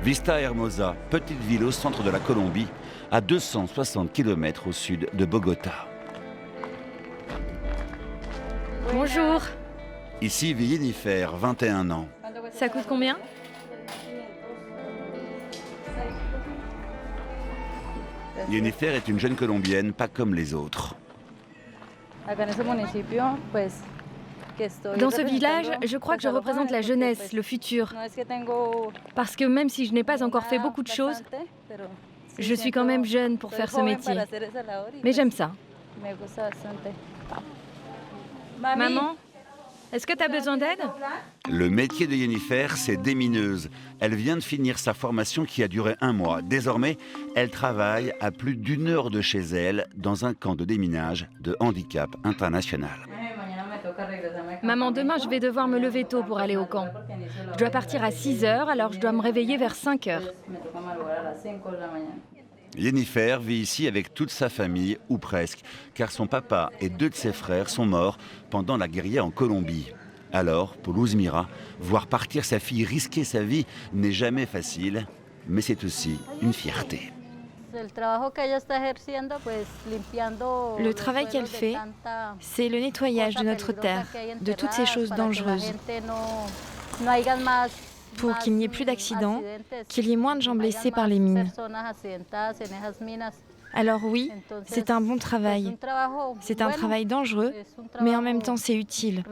Vista Hermosa, petite ville au centre de la Colombie, à 260 km au sud de Bogota. Bonjour. Ici vit Jennifer, 21 ans. Ça coûte combien? Jennifer est une jeune Colombienne, pas comme les autres. Dans ce village, je crois que je représente la jeunesse, le futur. Parce que même si je n'ai pas encore fait beaucoup de choses, je suis quand même jeune pour faire ce métier. Mais j'aime ça. Maman, est-ce que tu as besoin d'aide? Le métier de Jennifer, c'est démineuse. Elle vient de finir sa formation qui a duré 1 mois. Désormais, elle travaille à plus d'1 heure de chez elle dans un camp de déminage de handicap international. Maman, demain, je vais devoir me lever tôt pour aller au camp. Je dois partir à 6 heures, alors je dois me réveiller vers 5 heures. Jennifer vit ici avec toute sa famille, ou presque, car son papa et 2 de ses frères sont morts pendant la guérilla en Colombie. Alors, pour Luzmira, voir partir sa fille risquer sa vie n'est jamais facile, mais c'est aussi une fierté. Le travail qu'elle fait, c'est le nettoyage de notre terre, de toutes ces choses dangereuses. Pour qu'il n'y ait plus d'accidents, qu'il y ait moins de gens blessés par les mines. Alors oui, c'est un bon travail. C'est un travail dangereux, mais en même temps c'est utile.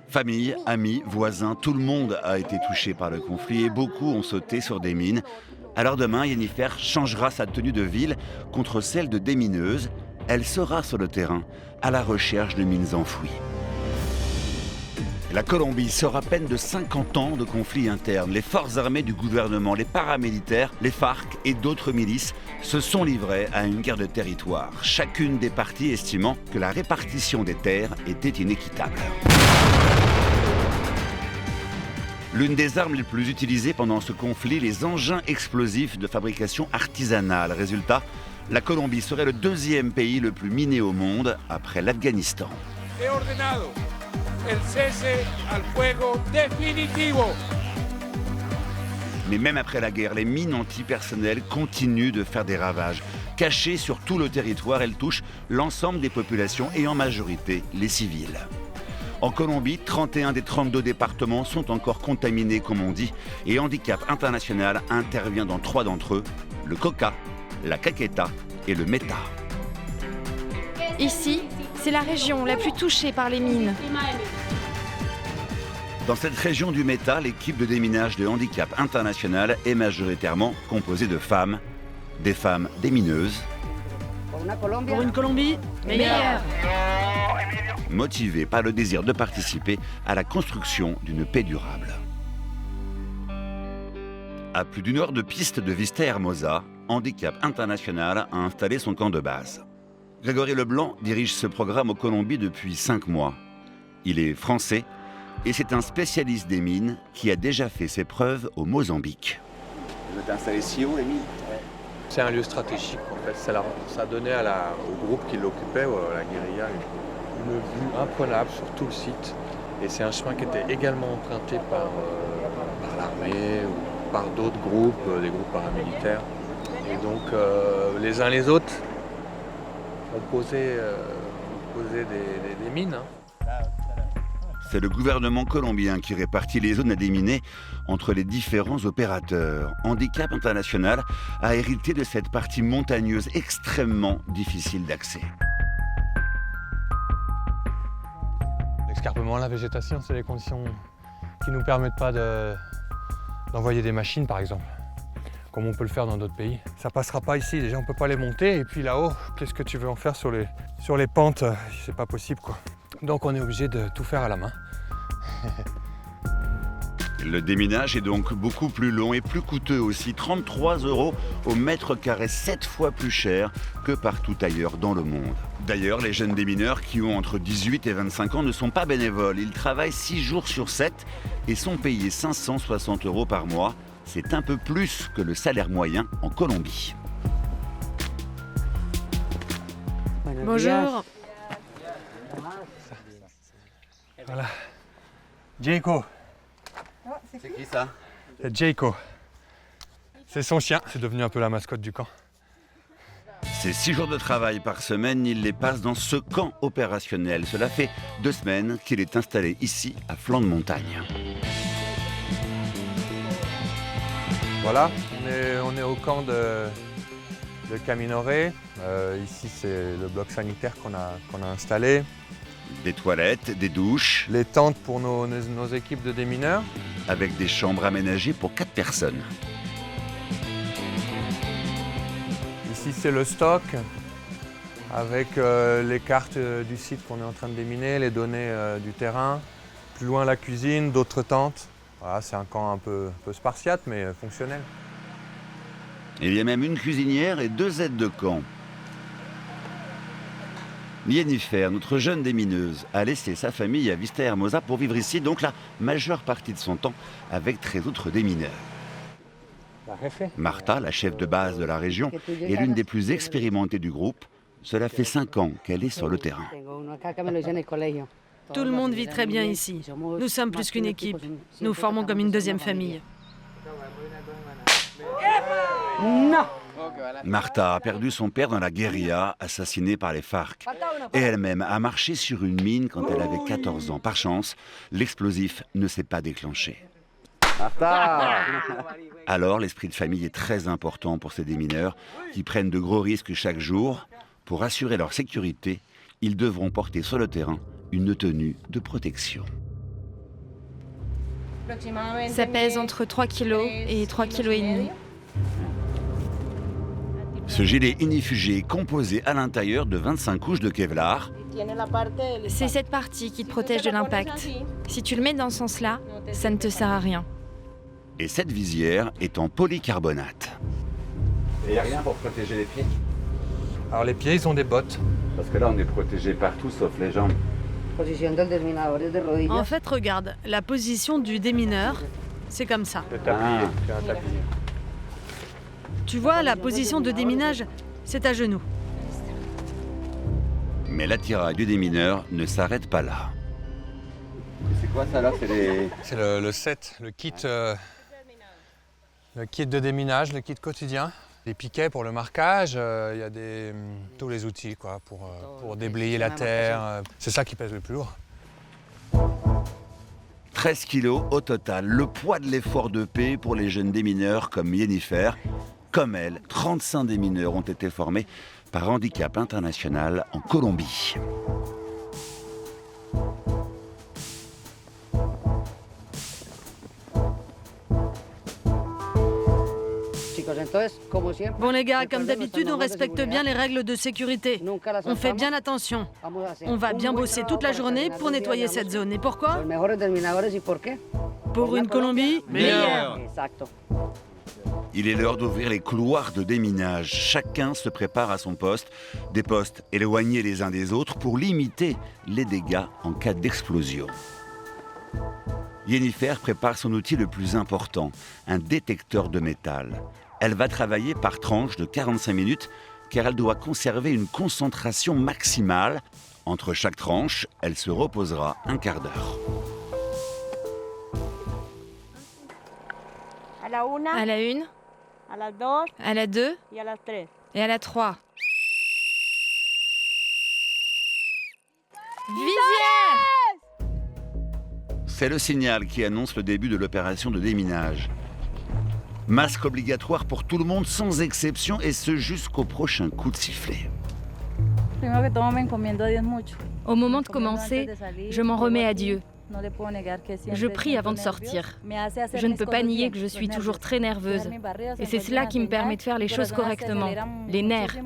Famille, amis, voisins, tout le monde a été touché par le conflit et beaucoup ont sauté sur des mines. Alors demain, Jennifer changera sa tenue de ville contre celle de démineuse. Elle sera sur le terrain à la recherche de mines enfouies. La Colombie sort à peine de 50 ans de conflits internes. Les forces armées du gouvernement, les paramilitaires, les FARC et d'autres milices se sont livrés à une guerre de territoire, chacune des parties estimant que la répartition des terres était inéquitable. L'une des armes les plus utilisées pendant ce conflit, les engins explosifs de fabrication artisanale. Résultat, la Colombie serait le 2e pays le plus miné au monde après l'Afghanistan. Mais même après la guerre, les mines antipersonnelles continuent de faire des ravages. Cachées sur tout le territoire, elles touchent l'ensemble des populations et en majorité les civils. En Colombie, 31 des 32 départements sont encore contaminés, comme on dit, et Handicap International intervient dans 3 d'entre eux, le Cauca, la Caqueta et le Meta. Ici, c'est la région la plus touchée par les mines. Dans cette région du Meta, l'équipe de déminage de Handicap International est majoritairement composée de femmes, des femmes démineuses. Pour une Colombie meilleure. Motivées par le désir de participer à la construction d'une paix durable. À plus d'1 heure de piste de Vista Hermosa, Handicap International a installé son camp de base. Grégory Leblanc dirige ce programme en Colombie depuis 5 mois. Il est français et c'est un spécialiste des mines qui a déjà fait ses preuves au Mozambique. Vous êtes installé si haut, les mines? C'est un lieu stratégique en fait. Ça donnait au groupe qui l'occupait, la guérilla, une vue imprenable sur tout le site. Et c'est un chemin qui était également emprunté par l'armée ou par d'autres groupes, des groupes paramilitaires. Et donc les uns les autres ont posé des mines. C'est le gouvernement colombien qui répartit les zones à déminer entre les différents opérateurs. Handicap International a hérité de cette partie montagneuse extrêmement difficile d'accès. L'escarpement, la végétation, c'est les conditions qui ne nous permettent pas d'envoyer des machines, par exemple, comme on peut le faire dans d'autres pays. Ça passera pas ici, déjà on peut pas les monter, et puis là-haut, qu'est-ce que tu veux en faire sur les pentes? C'est pas possible, quoi. Donc on est obligé de tout faire à la main. Le déminage est donc beaucoup plus long et plus coûteux aussi, 33 € au mètre carré, 7 fois plus cher que partout ailleurs dans le monde. D'ailleurs, les jeunes démineurs qui ont entre 18 et 25 ans ne sont pas bénévoles. Ils travaillent 6 jours sur 7 et sont payés 560 € par mois. C'est un peu plus que le salaire moyen en Colombie. Bonjour. Voilà. Jaco, C'est qui ça? C'est Jayco. C'est son chien, c'est devenu un peu la mascotte du camp. Ces 6 jours de travail par semaine, il les passe dans ce camp opérationnel. Cela fait 2 semaines qu'il est installé ici, à flanc de montagne. Voilà, on est au camp de Caminoré. Ici, c'est le bloc sanitaire qu'on a installé. Des toilettes, des douches, Les tentes pour nos équipes de démineurs. avec des chambres aménagées pour 4 personnes. Ici, c'est le stock avec les cartes du site qu'on est en train de déminer, les données du terrain. Plus loin, la cuisine, d'autres tentes. Voilà, c'est un camp un peu spartiate, mais fonctionnel. Il y a même une cuisinière et 2 aides de camp. Yennefer, notre jeune démineuse, a laissé sa famille à Vista Hermosa pour vivre ici, donc la majeure partie de son temps, avec 13 autres démineurs. Marta, la chef de base de la région, est l'une des plus expérimentées du groupe. Cela fait 5 ans qu'elle est sur le terrain. Tout le monde vit très bien ici. Nous sommes plus qu'une équipe. Nous formons comme une deuxième famille. Marta a perdu son père dans la guérilla, assassiné par les FARC. Et elle-même a marché sur une mine quand elle avait 14 ans. Par chance, l'explosif ne s'est pas déclenché. Alors, l'esprit de famille est très important pour ces démineurs qui prennent de gros risques chaque jour. Pour assurer leur sécurité, ils devront porter sur le terrain une tenue de protection. Ça pèse entre 3 kg et 3,5 kg. Ce gilet inifugé est composé à l'intérieur de 25 couches de Kevlar. C'est cette partie qui te protège de l'impact. Si tu le mets dans ce sens-là, ça ne te sert à rien. Et cette visière est en polycarbonate. Et il n'y a rien pour protéger les pieds? Alors les pieds, ils ont des bottes. Parce que là, on est protégé partout sauf les jambes. En fait, regarde, la position du démineur, c'est comme ça. Le tablier, c'est un tablier. Tu vois, la position de déminage, c'est à genoux. Mais l'attirail du démineur ne s'arrête pas là. C'est quoi ça là? C'est le set, le kit de déminage, le kit quotidien. Des piquets pour le marquage, il y a tous les outils quoi, pour déblayer la terre. C'est ça qui pèse le plus lourd. 13 kilos au total, le poids de l'effort de paix pour les jeunes démineurs comme Yennefer. Comme elle, 35 démineurs ont été formés par Handicap International en Colombie. Bon les gars, comme d'habitude, on respecte bien les règles de sécurité. On fait bien attention. On va bien bosser toute la journée pour nettoyer cette zone. Et pourquoi? Pour une Colombie meilleure. Il est l'heure d'ouvrir les couloirs de déminage. Chacun se prépare à son poste, des postes éloignés les uns des autres pour limiter les dégâts en cas d'explosion. Yennefer prépare son outil le plus important, un détecteur de métal. Elle va travailler par tranche de 45 minutes car elle doit conserver une concentration maximale. Entre chaque tranche, elle se reposera un quart d'heure. À la 1, à la 2 et à la 3. Visière! C'est le signal qui annonce le début de l'opération de déminage. Masque obligatoire pour tout le monde sans exception et ce jusqu'au prochain coup de sifflet. Au moment de commencer, je m'en remets à Dieu. Je prie avant de sortir. Je ne peux pas nier que je suis toujours très nerveuse. Et c'est cela qui me permet de faire les choses correctement, les nerfs.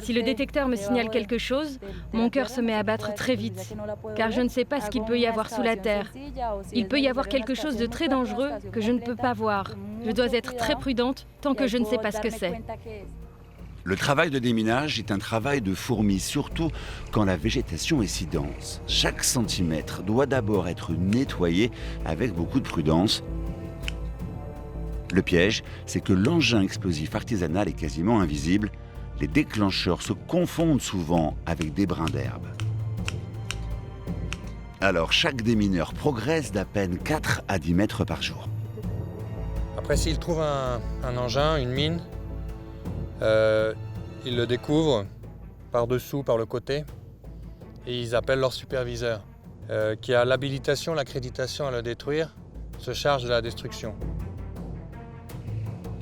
Si le détecteur me signale quelque chose, mon cœur se met à battre très vite, car je ne sais pas ce qu'il peut y avoir sous la terre. Il peut y avoir quelque chose de très dangereux que je ne peux pas voir. Je dois être très prudente tant que je ne sais pas ce que c'est. Le travail de déminage est un travail de fourmi, surtout quand la végétation est si dense. Chaque centimètre doit d'abord être nettoyé avec beaucoup de prudence. Le piège, c'est que l'engin explosif artisanal est quasiment invisible. Les déclencheurs se confondent souvent avec des brins d'herbe. Alors chaque démineur progresse d'à peine 4 à 10 mètres par jour. Après, s'ils trouvent un engin, une mine, ils le découvrent par-dessous, par le côté, et ils appellent leur superviseur, qui a l'habilitation, l'accréditation à le détruire, se charge de la destruction.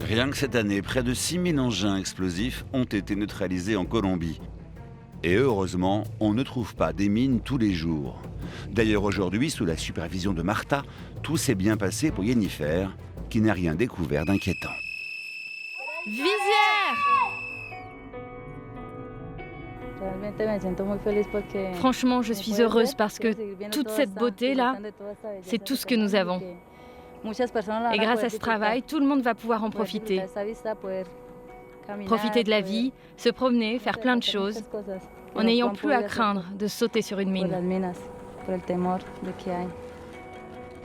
Rien que cette année, près de 6000 engins explosifs ont été neutralisés en Colombie. Et heureusement, on ne trouve pas des mines tous les jours. D'ailleurs aujourd'hui, sous la supervision de Martha, tout s'est bien passé pour Jennifer, qui n'a rien découvert d'inquiétant. Visière! Franchement, je suis heureuse parce que toute cette beauté-là, c'est tout ce que nous avons. Et grâce à ce travail, tout le monde va pouvoir en profiter. Profiter de la vie, se promener, faire plein de choses, en n'ayant plus à craindre de sauter sur une mine.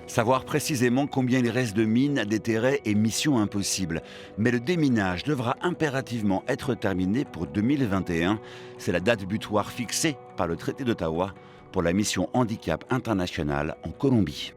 Savoir précisément combien il reste de mines à déterrer est mission impossible. Mais le déminage devra impérativement être terminé pour 2021. C'est la date butoir fixée par le traité d'Ottawa pour la mission Handicap International en Colombie.